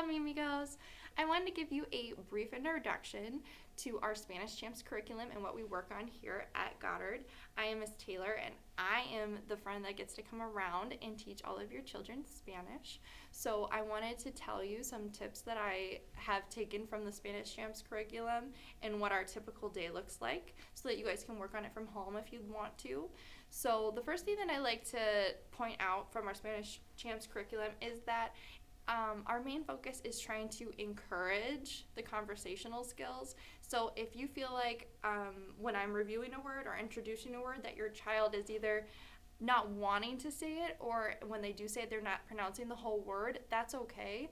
Hola, mi amigos. I wanted to give you a brief introduction to our Spanish Champs curriculum and what we work on here at Goddard. I am Miss Taylor, and I am the friend that gets to come around and teach all of your children Spanish. So I wanted to tell you some tips that I have taken from the Spanish Champs curriculum and what our typical day looks like so that you guys can work on it from home if you'd want to. So the first thing that I like to point out from our Spanish Champs curriculum is that our main focus is trying to encourage the conversational skills. So if you feel like when I'm reviewing a word or introducing a word that your child is either not wanting to say it, or when they do say it, they're not pronouncing the whole word, that's okay.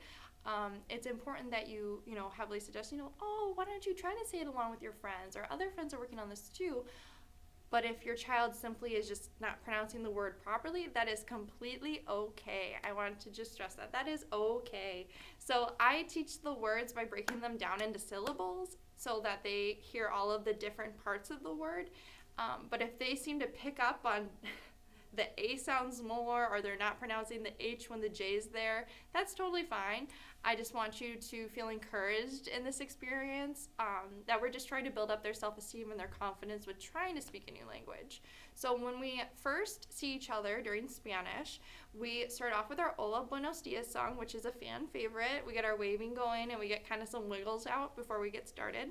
It's important that you heavily suggest, oh, why don't you try to say it along with your friends, or other friends are working on this too. But if your child simply is just not pronouncing the word properly, that is completely okay. I wanted to just stress that. That is okay. So I teach the words by breaking them down into syllables so that they hear all of the different parts of the word. But if they seem to pick up on the A sounds more, or they're not pronouncing the H when the J is there, that's totally fine. I just want you to feel encouraged in this experience, that we're just trying to build up their self-esteem and their confidence with trying to speak a new language. So when we first see each other during Spanish, we start off with our Hola, Buenos Dias song, which is a fan favorite. We get our waving going and we get kind of some wiggles out before we get started.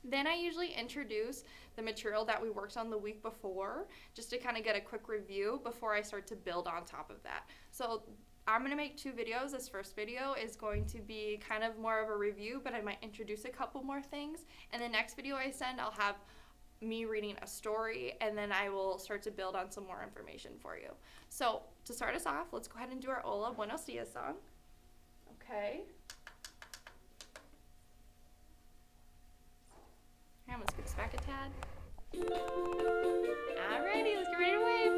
Then I usually introduce the material that we worked on the week before, just to kind of get a quick review before I start to build on top of that. So I'm going to make 2 videos. This first video is going to be kind of more of a review, but I might introduce a couple more things. And the next video I send, I'll have me reading a story, and then I will start to build on some more information for you. So to start us off, let's go ahead and do our Hola, Buenos Dias song. Okay. I'm going to scoot this back a tad. Alrighty, let's get ready to wave.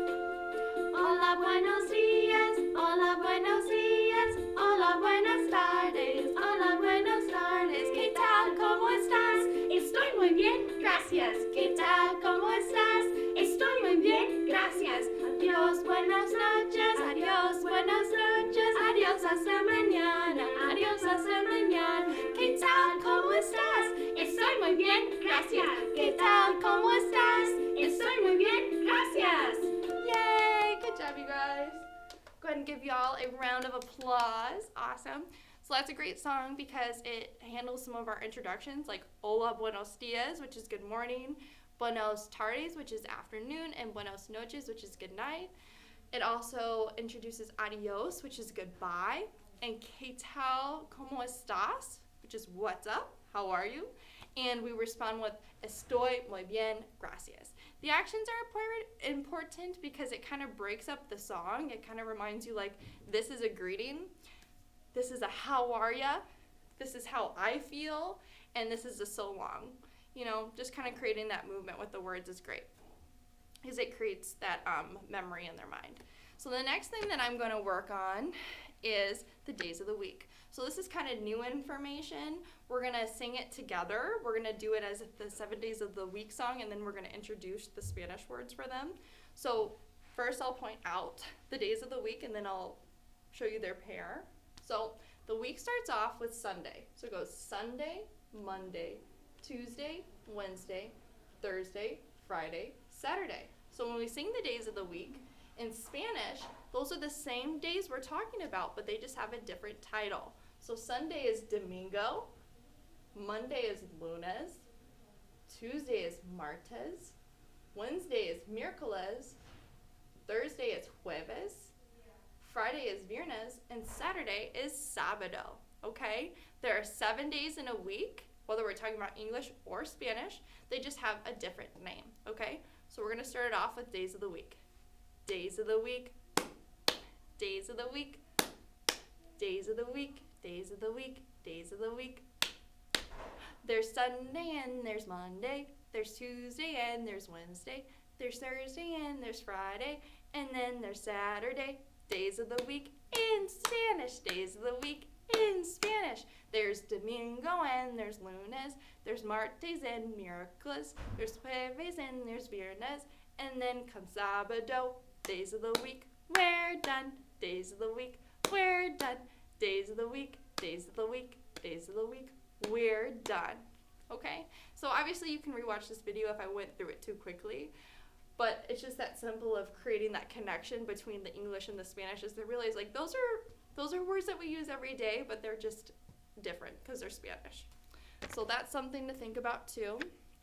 Hola, buenos días. Hola, buenos días. Hola, buenas tardes. Hola, buenas tardes. ¿Qué tal? ¿Cómo estás? Estoy muy bien, gracias. ¿Qué tal? ¿Cómo estás? Estoy muy bien, gracias. Adiós, buenas noches. Adiós, buenas noches. Adiós, hasta mañana. Adiós, hasta mañana. ¿Qué tal? ¿Cómo estás? Estoy muy bien, gracias. ¿Qué tal? ¿Cómo estás? Estoy muy bien, gracias. Yay! Good job, you guys. Go ahead and give y'all a round of applause. Awesome. So that's a great song because it handles some of our introductions, like Hola, Buenos Dias, which is good morning, Buenos Tardes, which is afternoon, and Buenos Noches, which is good night. It also introduces Adios, which is goodbye, and ¿Qué tal? ¿Cómo estás? Which is what's up? How are you? And we respond with Estoy muy bien, gracias. The actions are important because it kind of breaks up the song. It kind of reminds you, like, this is a greeting, this is a how are ya, this is how I feel, and this is a so long. Just kind of creating that movement with the words is great because it creates that memory in their mind. So the next thing that I'm going to work on is the days of the week. So this is kind of new information. We're going to sing it together. We're going to do it as the 7 days of the week song, and then we're going to introduce the Spanish words for them. So first I'll point out the days of the week, and then I'll show you their pair. So the week starts off with Sunday. So it goes Sunday, Monday, Tuesday, Wednesday, Thursday, Friday, Saturday. So when we sing the days of the week, in Spanish, those are the same days we're talking about, but they just have a different title. So Sunday is Domingo, Monday is Lunes, Tuesday is Martes, Wednesday is Miércoles, Thursday is Jueves, Friday is Viernes, and Saturday is Sábado, okay? There are 7 days in a week, whether we're talking about English or Spanish, they just have a different name, okay? So we're gonna start it off with days of the week. Days of the week, days of the week, days of the week, days of the week, days of the week. There's Sunday and there's Monday, there's Tuesday and there's Wednesday, there's Thursday and there's Friday, and then there's Saturday. Days of the week in Spanish, days of the week in Spanish. There's Domingo and there's Lunes, there's Martes and Miércoles, there's Jueves and there's Viernes, and then comes Sábado. Days of the week, we're done. Days of the week, we're done. Days of the week, days of the week, days of the week. We're done. Okay? So obviously you can rewatch this video if I went through it too quickly. But it's just that simple of creating that connection between the English and the Spanish is to realize like those are words that we use every day, but they're just different because they're Spanish. So that's something to think about too.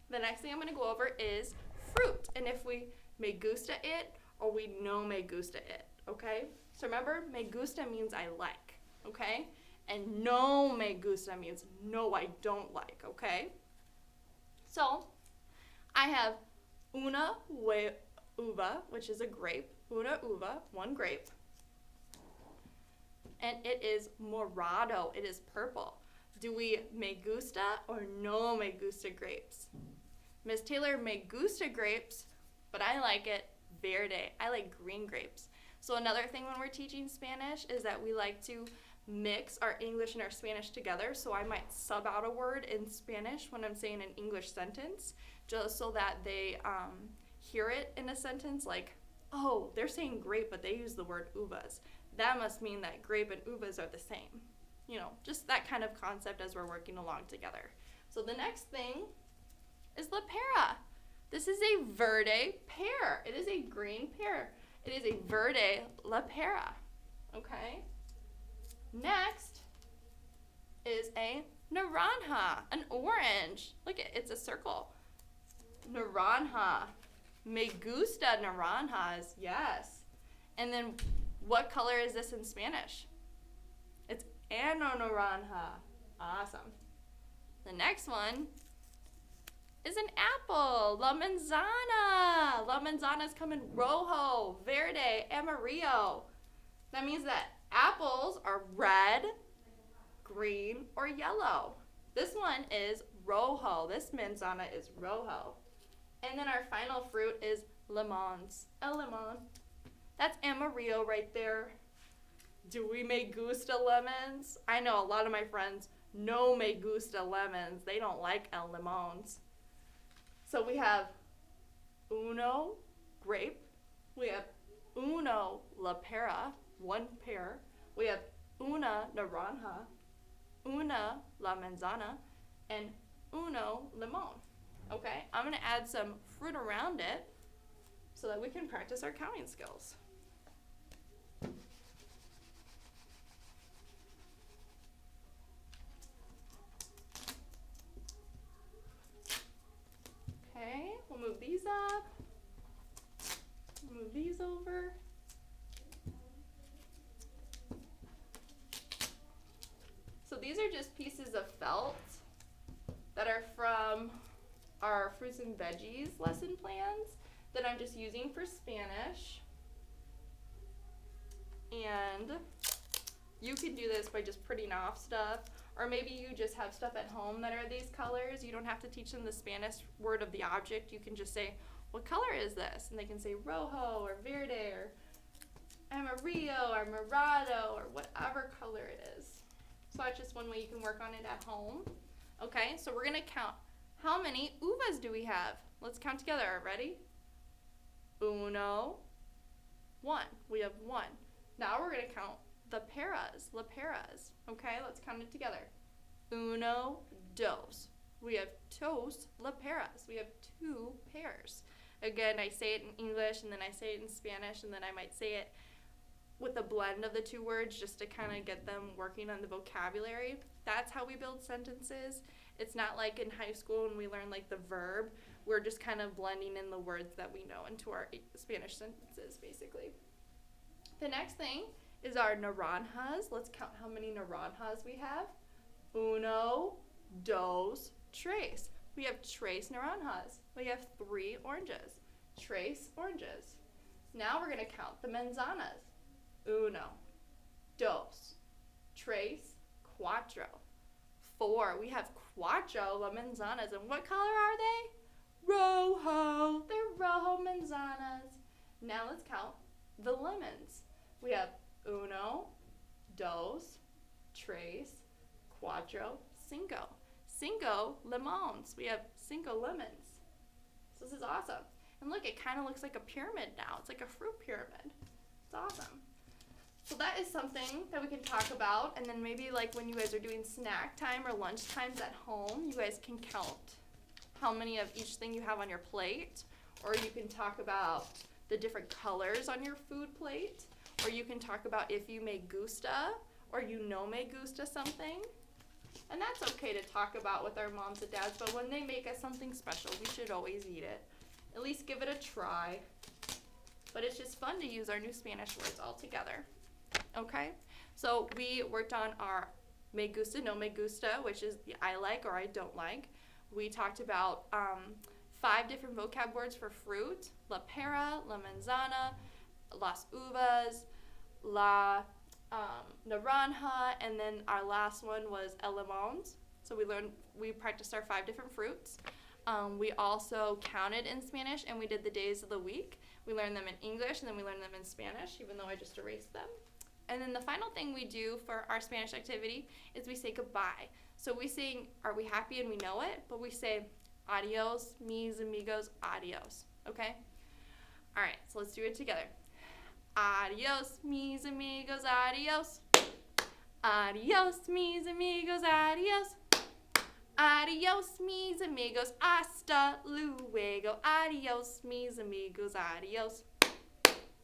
The next thing I'm going to go over is fruit, and if we me gusta it or we no me gusta it, okay? So remember, me gusta means I like, okay? And no me gusta means no, I don't like, okay? So I have una uva, which is a grape. Una uva, one grape. And it is morado, it is purple. Do we me gusta or no me gusta grapes? Miss Taylor me gusta grapes, but I like it verde. I like green grapes. So another thing when we're teaching Spanish is that we like to mix our English and our Spanish together. So I might sub out a word in Spanish when I'm saying an English sentence, just so that they hear it in a sentence like, oh, they're saying grape, but they use the word uvas. That must mean that grape and uvas are the same. You know, just that kind of concept as we're working along together. So the next thing is la pera. This is a verde pear. It is a green pear. It is a verde la pera. Okay? Next is a naranja, an orange. Look, it's a circle. Naranja. Me gusta naranjas. Yes. And then what color is this in Spanish? It's ano naranja. Awesome. The next one is an apple, la manzana. La manzanas come in rojo, verde, amarillo. That means that apples are red, green, or yellow. This one is rojo. This manzana is rojo. And then our final fruit is lemons. El limon. That's amarillo right there. Do we me gusta lemons? I know a lot of my friends no me gusta lemons. They don't like el limons. So we have uno, grape. We have uno, la pera, one pear. We have una, naranja, una, la manzana, and uno, limon. Okay, I'm going to add some fruit around it so that we can practice our counting skills. Okay, we'll move these up, move these over. So these are just pieces of felt that are from our fruits and veggies lesson plans that I'm just using for Spanish. And you could do this by just printing off stuff, or maybe you just have stuff at home that are these colors. You don't have to teach them the Spanish word of the object. You can just say, what color is this? And they can say rojo or verde or amarillo or morado or whatever color it is. So that's just one way you can work on it at home. Okay, so we're gonna count. How many uvas do we have? Let's count together. Ready? Uno, one. We have one. Now we're gonna count the peras, la peras. Okay, let's count it together. Uno, dos. We have dos la peras. We have two pears. Again, I say it in English and then I say it in Spanish and then I might say it with a blend of the two words just to kind of get them working on the vocabulary. That's how we build sentences. It's not like in high school when we learn like the verb. We're just kind of blending in the words that we know into our Spanish sentences, basically. The next thing is our naranjas. Let's count how many naranjas we have. Uno, dos, tres. We have tres naranjas. We have 3 oranges. Tres oranges. Now we're going to count the manzanas. Uno, dos, tres, cuatro. 4. We have cuatro la manzanas. And what color are they? Rojo. They're rojo manzanas. Now let's count the lemons. We have uno, dos, tres, cuatro, cinco. Cinco limons. We have 5 lemons. So this is awesome. And look, it kind of looks like a pyramid now. It's like a fruit pyramid. It's awesome. So that is something that we can talk about, and then maybe like when you guys are doing snack time or lunch times at home, you guys can count how many of each thing you have on your plate, or you can talk about the different colors on your food plate, or you can talk about if you me gusta or me gusta something. And that's okay to talk about with our moms and dads, but when they make us something special, we should always eat it. At least give it a try. But it's just fun to use our new Spanish words all together. Okay? So we worked on our me gusta, no me gusta, which is the I like or I don't like. We talked about 5 different vocab words for fruit: la pera, la manzana, las uvas, la naranja, and then our last one was el limón. So we practiced our 5 different fruits. We also counted in Spanish, and we did the days of the week. We learned them in English, and then we learned them in Spanish, even though I just erased them. And then the final thing we do for our Spanish activity is we say goodbye. So we sing, are we happy and we know it? But we say, adios, mis amigos, adios. Okay? All right, so let's do it together. Adios, mis amigos, adios. Adios, mis amigos, adios. Adios, mis amigos, hasta luego. Adios, mis amigos, adios.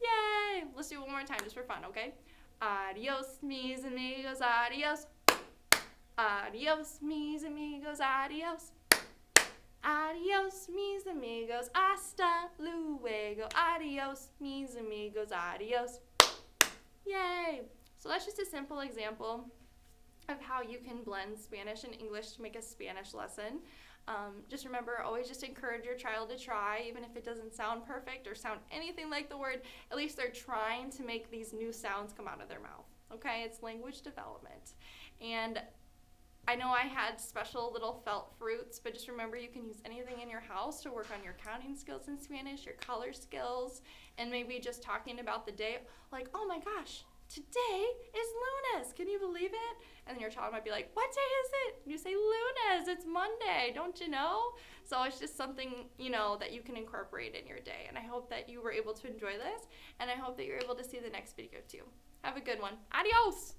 Yay! Let's do it one more time just for fun, okay? Adios, mis amigos, adios. Adios, mis amigos, adios. Adios, mis amigos, hasta luego. Adios, mis amigos, adios. Yay! So that's just a simple example of how you can blend Spanish and English to make a Spanish lesson. Just remember, always just encourage your child to try, even if it doesn't sound perfect or sound anything like the word. At least they're trying to make these new sounds come out of their mouth. Okay? It's language development. And I know I had special little felt fruits, but just remember you can use anything in your house to work on your counting skills in Spanish, your color skills, and maybe just talking about the day, like, oh my gosh, today is lunes. Can you believe it? And then your child might be like, what day is it? And you say, lunes, it's Monday, don't you know? So it's just something, that you can incorporate in your day. And I hope that you were able to enjoy this, and I hope that you're able to see the next video too. Have a good one. Adios!